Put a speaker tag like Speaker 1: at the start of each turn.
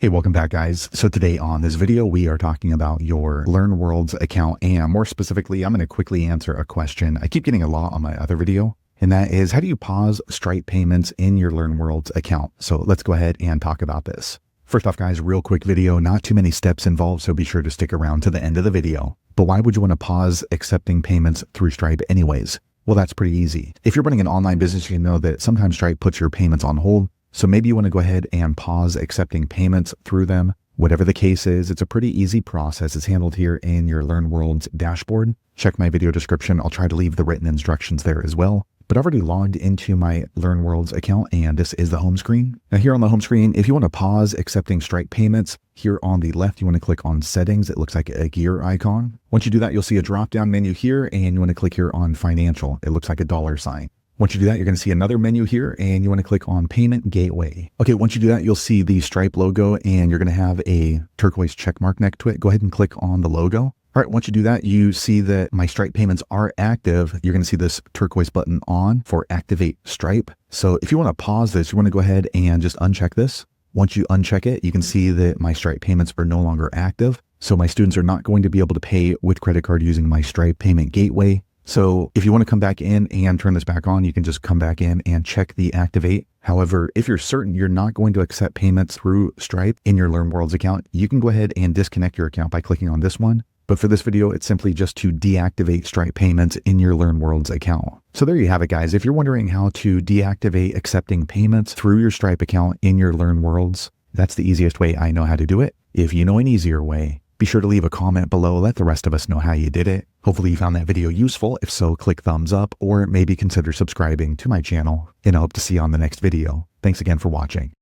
Speaker 1: Hey, welcome back, guys. So today on this video, we are talking about your LearnWorlds account, and more specifically, I'm going to quickly answer a question I keep getting a lot on my other video, and that is, how do you pause Stripe payments in your LearnWorlds account? So let's go ahead and talk about this. First off, guys, real quick video, not too many steps involved, so be sure to stick around to the end of the video. But why would you want to pause accepting payments through Stripe anyways? Well, that's pretty easy. If you're running an online business, you know that sometimes Stripe puts your payments on hold. So maybe you want to go ahead and pause accepting payments through them. Whatever the case is, it's a pretty easy process. It's handled here in your LearnWorlds dashboard. Check my video description. I'll try to leave the written instructions there as well. But I've already logged into my LearnWorlds account, and this is the home screen. Now here on the home screen, if you want to pause accepting Stripe payments, here on the left, you want to click on settings. It looks like a gear icon. Once you do that, you'll see a drop-down menu here, and you want to click here on financial. It looks like a $sign. Once you do that, you're going to see another menu here, and you want to click on Payment Gateway. Okay, once you do that, you'll see the Stripe logo, and you're going to have a turquoise check mark next to it. Go ahead and click on the logo. All right, once you do that, you see that my Stripe payments are active. You're going to see this turquoise button on for Activate Stripe. So if you want to pause this, you want to go ahead and just uncheck this. Once you uncheck it, you can see that my Stripe payments are no longer active. So my students are not going to be able to pay with credit card using my Stripe Payment Gateway. So if you want to come back in and turn this back on, you can just come back in and check the activate. However, if you're certain you're not going to accept payments through Stripe in your LearnWorlds account, you can go ahead and disconnect your account by clicking on this one. But for this video, it's simply just to deactivate Stripe payments in your LearnWorlds account. So there you have it, guys. If you're wondering how to deactivate accepting payments through your Stripe account in your LearnWorlds, that's the easiest way I know how to do it. If you know an easier way, be sure to leave a comment below. Let the rest of us know how you did it. Hopefully you found that video useful. If so, click thumbs up or maybe consider subscribing to my channel, and I hope to see you on the next video. Thanks again for watching.